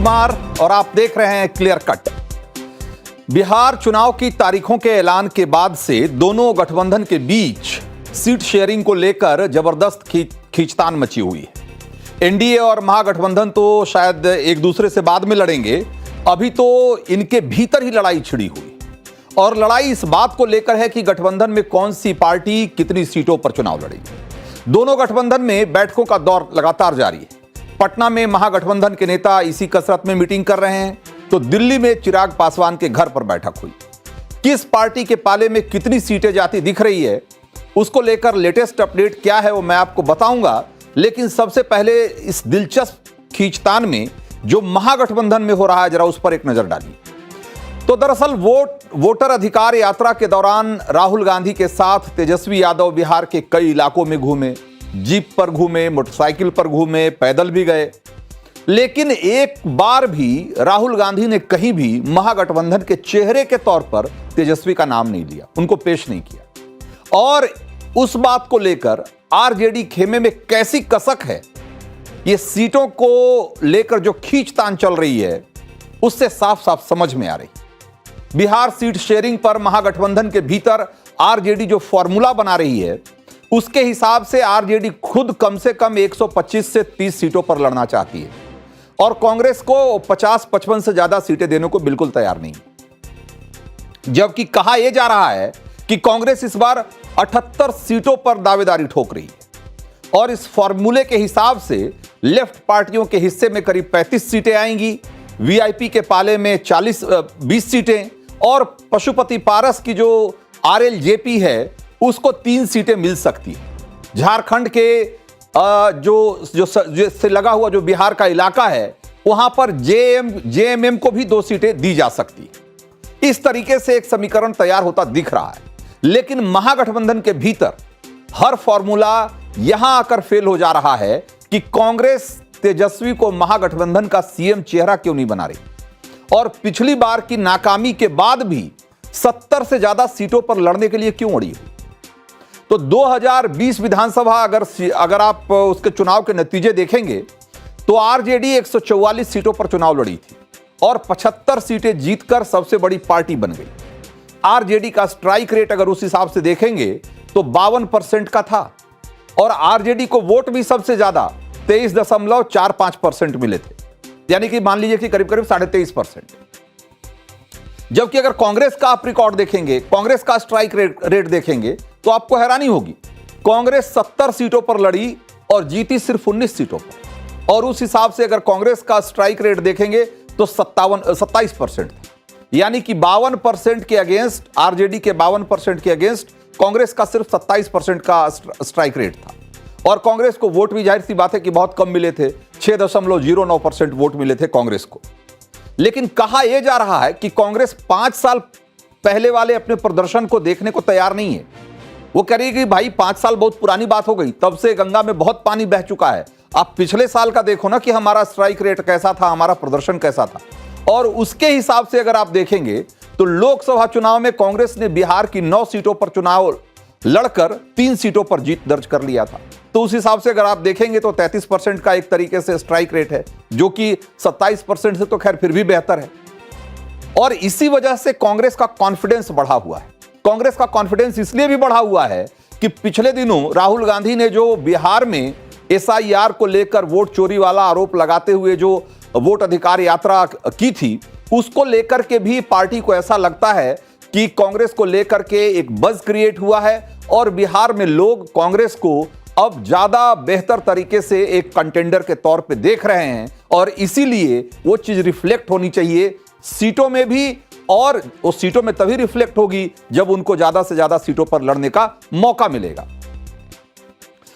कुमार और आप देख रहे हैं क्लियर कट। बिहार चुनाव की तारीखों के ऐलान के बाद से दोनों गठबंधन के बीच सीट शेयरिंग को लेकर जबरदस्त खींचतान मची हुई है। एनडीए और महागठबंधन तो शायद एक दूसरे से बाद में लड़ेंगे, अभी तो इनके भीतर ही लड़ाई छिड़ी हुई और लड़ाई इस बात को लेकर है कि गठबंधन में कौन सी पार्टी कितनी सीटों पर चुनाव लड़ेगी। दोनों गठबंधन में बैठकों का दौर लगातार जारी है। पटना में महागठबंधन के नेता इसी कसरत में मीटिंग कर रहे हैं, तो दिल्ली में चिराग पासवान के घर पर बैठक हुई। किस पार्टी के पाले में कितनी सीटें जाती दिख रही है, उसको लेकर लेटेस्ट अपडेट क्या है वो मैं आपको बताऊंगा। लेकिन सबसे पहले इस दिलचस्प खींचतान में जो महागठबंधन में हो रहा है, जरा उस पर एक नजर डालिए। तो दरअसल वोटर अधिकार यात्रा के दौरान राहुल गांधी के साथ तेजस्वी यादव बिहार के कई इलाकों में घूमे, जीप पर घूमे, मोटरसाइकिल पर घूमे, पैदल भी गए, लेकिन एक बार भी राहुल गांधी ने कहीं भी महागठबंधन के चेहरे के तौर पर तेजस्वी का नाम नहीं लिया, उनको पेश नहीं किया। और उस बात को लेकर आरजेडी खेमे में कैसी कसक है, ये सीटों को लेकर जो खींचतान चल रही है उससे साफ साफ समझ में आ रही। बिहार सीट शेयरिंग पर महागठबंधन के भीतर आरजेडी जो फॉर्मूला बना रही है, उसके हिसाब से आरजेडी खुद कम से कम 125 से 30 सीटों पर लड़ना चाहती है और कांग्रेस को 50-55 से ज्यादा सीटें देने को बिल्कुल तैयार नहीं। जबकि कहा यह जा रहा है कि कांग्रेस इस बार 78 सीटों पर दावेदारी ठोक रही है और इस फॉर्मूले के हिसाब से लेफ्ट पार्टियों के हिस्से में करीब 35 सीटें आएंगी, वीआईपी के पाले में 20 सीटें और पशुपति पारस की जो आरएलजेपी है उसको 3 सीटें मिल सकती है। झारखंड के जो से लगा हुआ जो बिहार का इलाका है, वहां पर जेएमएम को भी 2 सीटें दी जा सकती है। इस तरीके से एक समीकरण तैयार होता दिख रहा है, लेकिन महागठबंधन के भीतर हर फॉर्मूला यहां आकर फेल हो जा रहा है कि कांग्रेस तेजस्वी को महागठबंधन का सीएम चेहरा क्यों नहीं बना रही और पिछली बार की नाकामी के बाद भी 70 से ज्यादा सीटों पर लड़ने के लिए क्यों अड़ी। तो 2020 विधानसभा अगर आप उसके चुनाव के नतीजे देखेंगे तो आरजेडी 144 सीटों पर चुनाव लड़ी थी और 75 सीटें जीतकर सबसे बड़ी पार्टी बन गई। आरजेडी का स्ट्राइक रेट अगर उस हिसाब से देखेंगे तो 52% का था और आरजेडी को वोट भी सबसे ज्यादा 23.45% मिले थे, यानी कि मान लीजिए कि करीब करीब 23.5%। जबकि अगर कांग्रेस का आप रिकॉर्ड देखेंगे, कांग्रेस का स्ट्राइक रेट देखेंगे तो आपको हैरानी होगी। कांग्रेस 70 सीटों पर लड़ी और जीती सिर्फ 19 सीटों पर, और उस हिसाब से अगर कांग्रेस का स्ट्राइक रेट देखेंगे तो 27% था, यानी कि 52% के अगेंस्ट, आरजेडी के 52% के अगेंस्ट कांग्रेस का सिर्फ 27% का स्ट्राइक रेट था। और कांग्रेस को वोट भी जाहिर सी बात है कि बहुत कम मिले थे, 6.09% वोट मिले थे कांग्रेस को। लेकिन कहा यह जा रहा है कि कांग्रेस 5 साल पहले वाले अपने प्रदर्शन को देखने को तैयार नहीं है। वो कह रही है कि भाई 5 साल बहुत पुरानी बात हो गई, तब से गंगा में बहुत पानी बह चुका है। आप पिछले साल का देखो ना कि हमारा स्ट्राइक रेट कैसा था, हमारा प्रदर्शन कैसा था। और उसके हिसाब से अगर आप देखेंगे तो लोकसभा चुनाव में कांग्रेस ने बिहार की 9 सीटों पर चुनाव लड़कर 3 सीटों पर जीत दर्ज कर लिया था। तो उस हिसाब से अगर आप देखेंगे तो 33% का एक तरीके से स्ट्राइक रेट है, जो कि 27% से तो खैर फिर भी बेहतर है। और इसी वजह से कांग्रेस का कॉन्फिडेंस बढ़ा हुआ है। कांग्रेस का कॉन्फिडेंस इसलिए भी बढ़ा हुआ है कि पिछले दिनों राहुल गांधी ने जो बिहार में एसआईआर को लेकर वोट चोरी वाला आरोप लगाते हुए जो वोट अधिकार यात्रा की थी, उसको लेकर के भी पार्टी को ऐसा लगता है कि कांग्रेस को लेकर के एक बज़ क्रिएट हुआ है और बिहार में लोग कांग्रेस को अब ज्यादा बेहतर तरीके से एक कंटेंडर के तौर पे देख रहे हैं और इसीलिए वो चीज रिफ्लेक्ट होनी चाहिए सीटों में भी, और वो सीटों में तभी रिफ्लेक्ट होगी जब उनको ज्यादा से ज्यादा सीटों पर लड़ने का मौका मिलेगा।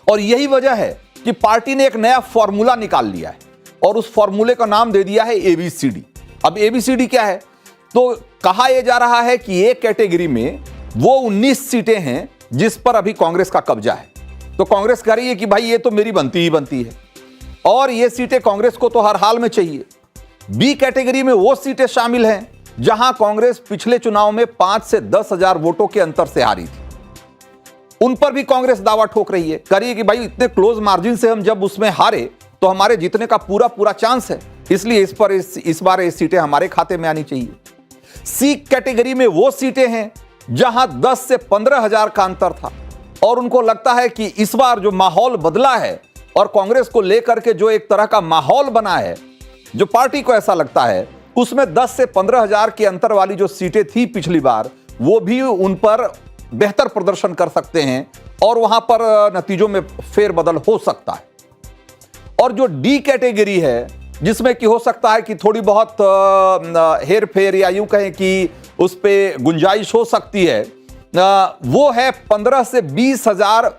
और यही वजह है कि पार्टी ने एक नया फॉर्मूला निकाल लिया है और उस फॉर्मूले का नाम दे दिया है एबीसीडी। अब एबीसीडी क्या है? तो कहा यह जा रहा है कि एक कैटेगरी में वो 19 सीटें हैं जिस पर अभी कांग्रेस का कब्जा है। तो कांग्रेस कह रही है कि भाई ये तो मेरी बनती ही बनती है और ये सीटें कांग्रेस को तो हर हाल में चाहिए। बी कैटेगरी में वो सीटें शामिल हैं जहां कांग्रेस पिछले चुनाव में 5 से 10 हजार वोटों के अंतर से हारी थी, उन पर भी कांग्रेस दावा ठोक रही है, कह रही है कि भाई इतने क्लोज मार्जिन से हम जब उसमें हारे तो हमारे जीतने का पूरा चांस है। इसलिए इस बार ये सीटें हमारे खाते में आनी चाहिए। सी कैटेगरी में वो सीटें हैं जहां 10 से 15 हजार का अंतर था और उनको लगता है कि इस बार जो माहौल बदला है और कांग्रेस को लेकर के जो एक तरह का माहौल बना है, जो पार्टी को ऐसा लगता है, उसमें 10 से 15 हजार के अंतर वाली जो सीटें थी पिछली बार, वो भी उन पर बेहतर प्रदर्शन कर सकते हैं और वहां पर नतीजों में फेरबदल हो सकता है। और जो डी कैटेगरी है, जिसमें कि हो सकता है कि थोड़ी बहुत हेर फेर या यूं कहें कि उस पर गुंजाइश हो सकती है, वो है 15 से 20 हजार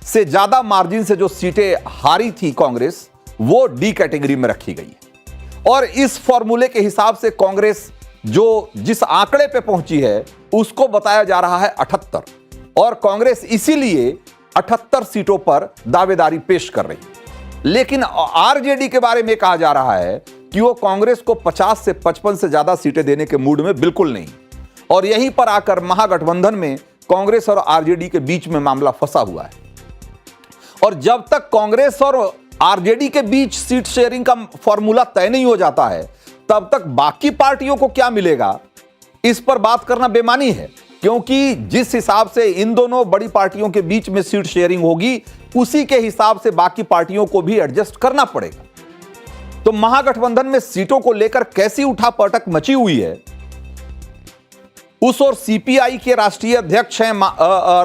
से ज्यादा मार्जिन से जो सीटें हारी थी कांग्रेस, वो डी कैटेगरी में रखी गई है। और इस फॉर्मूले के हिसाब से कांग्रेस जो जिस आंकड़े पे पहुंची है उसको बताया जा रहा है 78, और कांग्रेस इसीलिए 78 सीटों पर दावेदारी पेश कर रही है। लेकिन आरजेडी के बारे में कहा जा रहा है कि वो कांग्रेस को 50 से 55 से ज्यादा सीटें देने के मूड में बिल्कुल नहीं, और यहीं पर आकर महागठबंधन में कांग्रेस और आरजेडी के बीच में मामला फंसा हुआ है। और जब तक कांग्रेस और आरजेडी के बीच सीट शेयरिंग का फॉर्मूला तय नहीं हो जाता है, तब तक बाकी पार्टियों को क्या मिलेगा, इस पर बात करना बेमानी है, क्योंकि जिस हिसाब से इन दोनों बड़ी पार्टियों के बीच में सीट शेयरिंग होगी, उसी के हिसाब से बाकी पार्टियों को भी एडजस्ट करना पड़ेगा। तो महागठबंधन में सीटों को लेकर कैसी उठापटक मची हुई है, उस ओर सीपीआई के राष्ट्रीय अध्यक्ष हैं,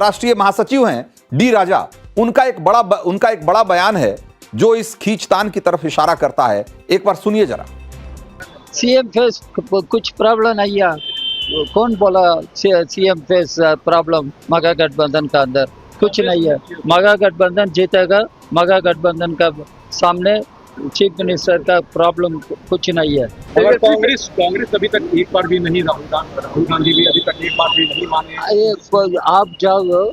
राष्ट्रीय महासचिव हैं डी राजा, उनका एक बड़ा बयान है जो इस खींचतान की तरफ इशारा करता है। एक बार सुनिए जरा। सीएम फेस कुछ प्रॉब्लम नहीं है, कौन बोला सीएम फेस प्रॉब्लम महागठबंधन का अंदर? कुछ नहीं है, महागठबंधन जीतेगा। महागठबंधन का सामने चीफ मिनिस्टर का प्रॉब्लम कुछ नहीं है। अगर कांग्रेस अभी तक एक बार भी नहीं, राहुल गांधी भी अभी तक एक बार भी नहीं माने। आप जाओ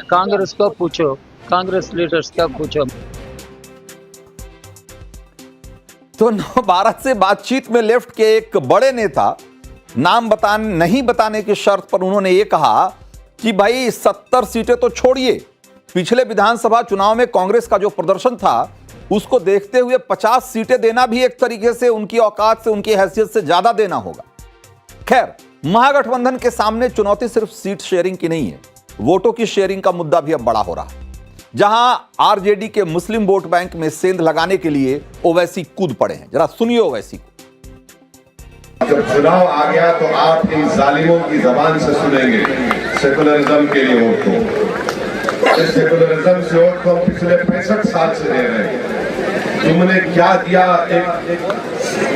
कांग्रेस को पूछो, कांग्रेस लीडर्स का पूछो। तो नव भारत से बातचीत में लेफ्ट के एक बड़े नेता, नाम नहीं बताने की शर्त पर उन्होंने ये कहा कि भाई 70 सीटें तो छोड़िए, पिछले विधानसभा चुनाव में कांग्रेस का जो प्रदर्शन था उसको देखते हुए 50 सीटें देना भी एक तरीके से उनकी औकात से, उनकी हैसियत से ज्यादा देना होगा। खैर, महागठबंधन के सामने चुनौती सिर्फ सीट शेयरिंग की नहीं है, वोटों की शेयरिंग का मुद्दा भी अब बड़ा हो रहा है, जहां आरजेडी के मुस्लिम वोट बैंक में सेंध लगाने के लिए ओवैसी कूद पड़े हैं। जरा सुनिए ओवैसी को। जब चुनाव आ गया तो आप इन जालिमों की जबान से सुनेंगे सेकुलरिज्म के लिए वोट दो। इस सेकुलरिज्म से वोट को पिछले 65 साल से दे रहे हैं। तुमने क्या दिया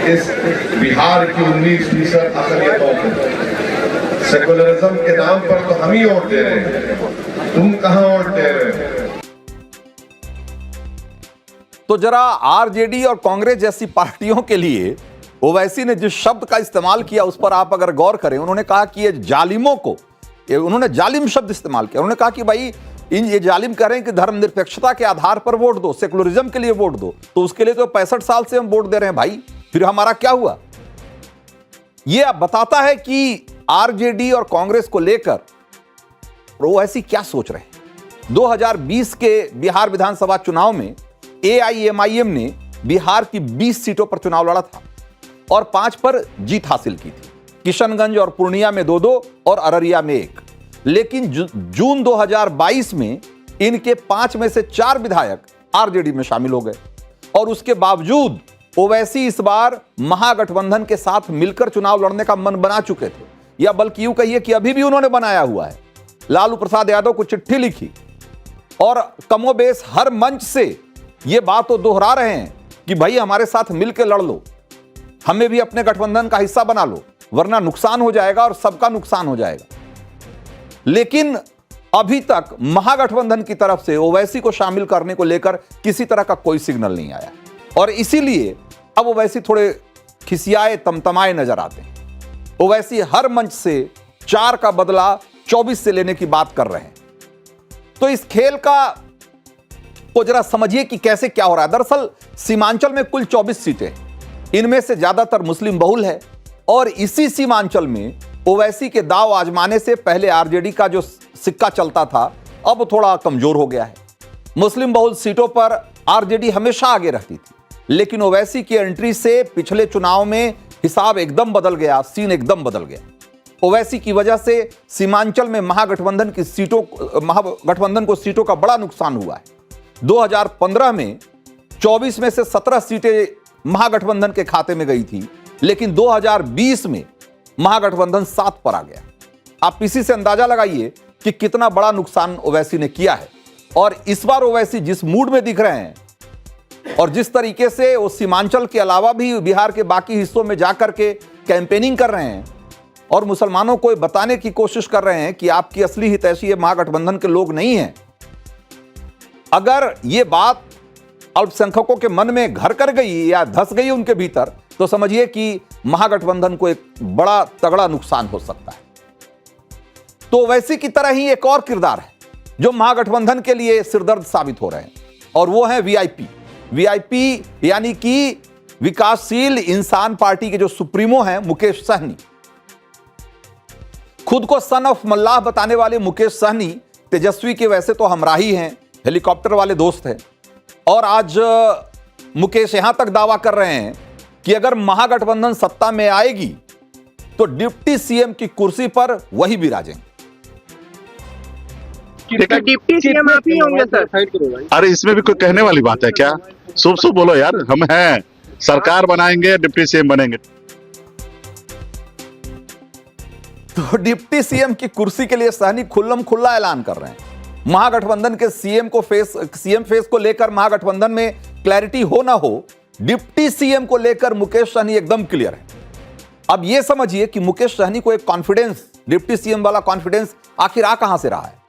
इस बिहार की 19% अकलियतों को? सेकुलरिज्म के नाम पर तो हम ही वोट दे रहे हैं, तुम कहां वोट दे रहे हो? तो जरा आरजेडी और कांग्रेस जैसी पार्टियों के लिए ओवैसी ने जिस शब्द का इस्तेमाल किया उस पर आप अगर गौर करें, उन्होंने कहा कि ये जालिमों को, उन्होंने जालिम शब्द इस्तेमाल किया। उन्होंने कहा कि भाई ये जालिम कह रहे हैं कि धर्मनिरपेक्षता के आधार पर वोट दो, सेकुलरिज्म के लिए वोट दो, तो उसके लिए तो 65 साल से हम वोट दे रहे हैं भाई, फिर हमारा क्या हुआ? ये अब बताता है कि आरजेडी और कांग्रेस को लेकर ओवैसी क्या सोच रहे हैं। 2020 के बिहार विधानसभा चुनाव में एआईएमआईएम ने बिहार की 20 सीटों पर चुनाव लड़ा था और 5 पर जीत हासिल की थी। किशनगंज और पूर्णिया में 2-2 और अररिया में 1। लेकिन जून 2022 में इनके 5 में से 4 विधायक आरजेडी में शामिल हो गए और उसके बावजूद ओवैसी इस बार महागठबंधन के साथ मिलकर चुनाव लड़ने का मन बना चुके थे, या बल्कि यूं कहिए कि अभी भी उन्होंने बनाया हुआ है। लालू प्रसाद यादव को चिट्ठी लिखी और कमोबेश हर मंच से ये बात तो दोहरा रहे हैं कि भाई हमारे साथ मिलकर लड़ लो, हमें भी अपने गठबंधन का हिस्सा बना लो, वरना नुकसान हो जाएगा और सबका नुकसान हो जाएगा। लेकिन अभी तक महागठबंधन की तरफ से ओवैसी को शामिल करने को लेकर किसी तरह का कोई सिग्नल नहीं आया और इसीलिए अब ओवैसी थोड़े खिसियाए तमतमाए नजर आते हैं। ओवैसी हर मंच से 4 का बदला 24 से लेने की बात कर रहे हैं। तो इस खेल को जरा समझिए कि कैसे क्या हो रहा है। दरअसल सीमांचल में कुल 24 सीटें, इनमें से ज्यादातर मुस्लिम बहुल है और इसी सीमांचल में ओवैसी के दाव आजमाने से पहले आरजेडी का जो सिक्का चलता था अब थोड़ा कमजोर हो गया है। मुस्लिम बहुल सीटों पर आरजेडी हमेशा आगे रहती थी, लेकिन ओवैसी की एंट्री से पिछले चुनाव में हिसाब एकदम बदल गया, सीन एकदम बदल गया। ओवैसी की वजह से सीमांचल में महागठबंधन को सीटों का बड़ा नुकसान हुआ है। 2015 में 24 में से 17 सीटें महागठबंधन के खाते में गई थी, लेकिन 2020 में महागठबंधन 7 पर आ गया। आप इसी से अंदाजा लगाइए कि कितना बड़ा नुकसान ओवैसी ने किया है। और इस बार ओवैसी जिस मूड में दिख रहे हैं और जिस तरीके से वो सीमांचल के अलावा भी बिहार के बाकी हिस्सों में जाकर के कैंपेनिंग कर रहे हैं और मुसलमानों को बताने की कोशिश कर रहे हैं कि आपकी असली हितैषी ये महागठबंधन के लोग नहीं हैं। अगर ये बात अल्पसंख्यकों के मन में घर कर गई या धस गई उनके भीतर, तो समझिए कि महागठबंधन को एक बड़ा तगड़ा नुकसान हो सकता है। तो वैसी की तरह ही एक और किरदार है जो महागठबंधन के लिए सिरदर्द साबित हो रहे हैं, और वो है वीआईपी यानी कि विकासशील इंसान पार्टी के जो सुप्रीमो हैं मुकेश सहनी। खुद को सन ऑफ मल्लाह बताने वाले मुकेश सहनी तेजस्वी के वैसे तो हमराही हैं, हेलीकॉप्टर वाले दोस्त हैं, और आज मुकेश यहां तक दावा कर रहे हैं कि अगर महागठबंधन सत्ता में आएगी तो डिप्टी सीएम की कुर्सी पर वही विराजेंगे। देखिए डिप्टी सीएम आप ही होंगे सर। अरे इसमें भी कोई कहने वाली बात है क्या? शुभ शुभ बोलो यार, हम हैं, सरकार बनाएंगे, डिप्टी सीएम बनेंगे। तो डिप्टी सीएम की कुर्सी के लिए सहनी खुल्लम खुल्ला ऐलान कर रहे हैं। महागठबंधन के सीएम फेस को लेकर महागठबंधन में क्लैरिटी हो ना हो, डिप्टी सीएम को लेकर मुकेश सहनी एकदम क्लियर है। अब यह समझिए कि मुकेश सहनी को एक कॉन्फिडेंस, डिप्टी सीएम वाला कॉन्फिडेंस आखिर आ कहां से रहा है।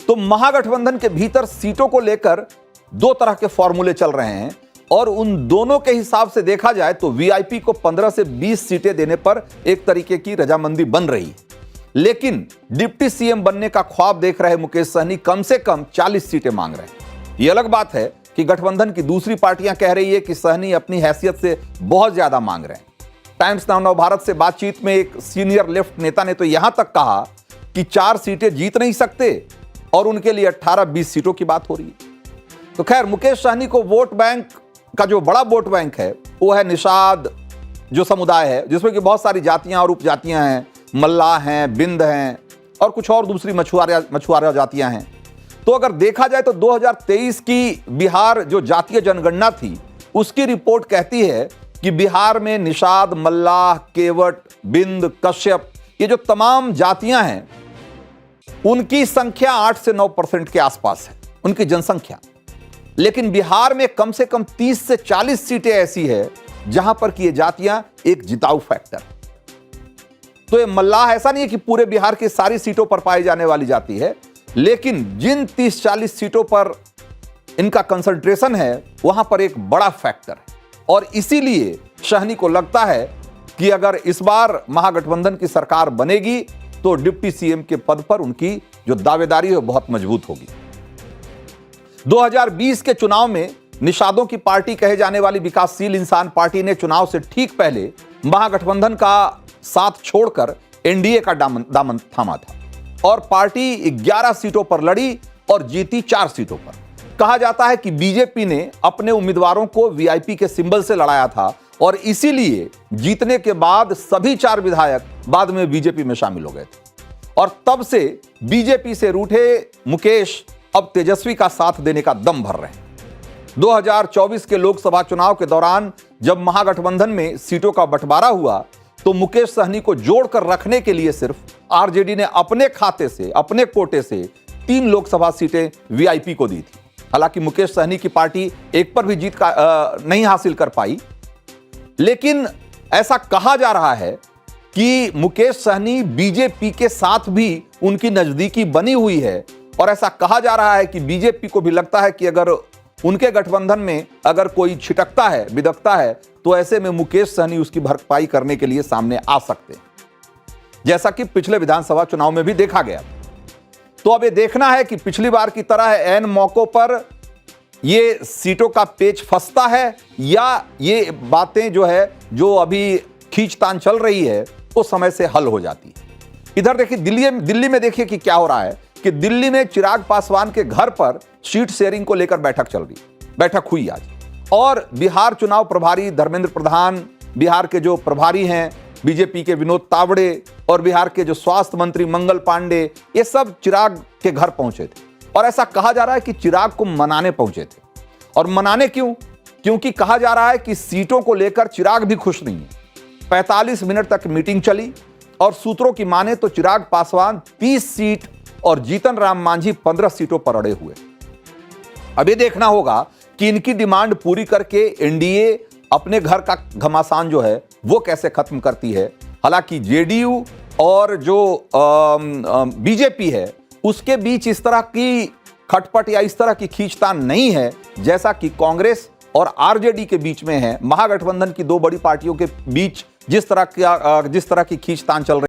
तो महागठबंधन के भीतर सीटों को लेकर दो तरह के फॉर्मूले चल रहे हैं, और उन दोनों के हिसाब से देखा जाए तो वीआईपी को 15 से 20 सीटें देने पर एक तरीके की रजामंदी बन रही है। लेकिन डिप्टी सीएम बनने का ख्वाब देख रहे मुकेश सहनी कम से कम 40 सीटें मांग रहे हैं। यह अलग बात है कि गठबंधन की दूसरी पार्टियां कह रही है कि सहनी अपनी हैसियत से बहुत ज्यादा मांग रहे हैं। टाइम्स नाउ भारत से बातचीत में एक सीनियर लेफ्ट नेता ने तो यहां तक कहा कि 4 सीटें जीत नहीं सकते और उनके लिए 18-20 सीटों की बात हो रही है। तो खैर, मुकेश सहनी को वोट बैंक का जो बड़ा वोट बैंक है वो है निषाद जो समुदाय है, जिसमें कि बहुत सारी जातियां और उपजातियां हैं, मल्लाह हैं, बिंद हैं और कुछ और दूसरी मछुआरा जातियां हैं। तो अगर देखा जाए तो 2023 की बिहार जो जातीय जनगणना थी उसकी रिपोर्ट कहती है कि बिहार में निषाद, मल्लाह, केवट, बिंद, कश्यप, ये जो तमाम जातियां हैं उनकी संख्या 8 से 9% के आसपास है, उनकी जनसंख्या। लेकिन बिहार में कम से कम 30 से 40 सीटें ऐसी है जहां पर कि ये जातियां एक जिताऊ फैक्टर। तो ये मल्लाह ऐसा नहीं है कि पूरे बिहार की सारी सीटों पर पाई जाने वाली जाति है, लेकिन जिन 30-40 सीटों पर इनका कंसंट्रेशन है वहां पर एक बड़ा फैक्टर है। और इसीलिए सहनी को लगता है कि अगर इस बार महागठबंधन की सरकार बनेगी तो डिप्टी सीएम के पद पर उनकी जो दावेदारी है बहुत मजबूत होगी। 2020 के चुनाव में निषादों की पार्टी कहे जाने वाली विकासशील इंसान पार्टी ने चुनाव से ठीक पहले महागठबंधन का साथ छोड़कर एनडीए का दामन थामा था और पार्टी 11 सीटों पर लड़ी और जीती 4 सीटों पर। कहा जाता है कि बीजेपी ने अपने उम्मीदवारों को वीआईपी के सिंबल से लड़ाया था और इसीलिए जीतने के बाद सभी 4 विधायक बाद में बीजेपी में शामिल हो गए थे। और तब से बीजेपी से रूठे मुकेश अब तेजस्वी का साथ देने का दम भर रहे हैं। 2024 के लोकसभा चुनाव के दौरान जब महागठबंधन में सीटों का बंटवारा हुआ तो मुकेश सहनी को जोड़कर रखने के लिए सिर्फ आरजेडी ने अपने खाते से, अपने कोटे से 3 लोकसभा सीटें वीआईपी को दी थी। हालांकि मुकेश सहनी की पार्टी एक पर भी जीत नहीं हासिल कर पाई, लेकिन ऐसा कहा जा रहा है कि मुकेश सहनी बीजेपी के साथ भी उनकी नजदीकी बनी हुई है और ऐसा कहा जा रहा है कि बीजेपी को भी लगता है कि अगर उनके गठबंधन में अगर कोई छिटकता है, बिदकता है, तो ऐसे में मुकेश सहनी उसकी भरपाई करने के लिए सामने आ सकते हैं, जैसा कि पिछले विधानसभा चुनाव में भी देखा गया। तो अब ये देखना है कि पिछली बार की तरह ऐन मौकों पर ये सीटों का पेच फंसता है या ये बातें जो अभी खींचतान चल रही है वो समय से हल हो जाती है। इधर देखिए दिल्ली में देखिए कि क्या हो रहा है कि दिल्ली में चिराग पासवान के घर पर सीट शेयरिंग को लेकर बैठक हुई आज और बिहार चुनाव प्रभारी धर्मेंद्र प्रधान, बिहार के जो प्रभारी हैं बीजेपी के विनोद तावड़े और बिहार के जो स्वास्थ्य मंत्री मंगल पांडे, ये सब चिराग के घर पहुंचे थे। और ऐसा कहा जा रहा है कि चिराग को मनाने पहुंचे थे। और मनाने क्यों? क्योंकि कहा जा रहा है कि सीटों को लेकर चिराग भी खुश नहीं है। 45 मिनट तक मीटिंग चली और सूत्रों की माने तो चिराग पासवान 30 सीट और जीतन राम मांझी 15 सीटों पर अड़े हुए। अब ये देखना होगा कि इनकी डिमांड पूरी करके एनडीए अपने घर का घमासान जो है वो कैसे खत्म करती है। हालांकि जेडीयू और जो बीजेपी है उसके बीच इस तरह की खटपट या इस तरह की खींचतान नहीं है जैसा कि कांग्रेस और आरजेडी के बीच में है। महागठबंधन की दो बड़ी पार्टियों के बीच जिस तरह की खींचतान चल रही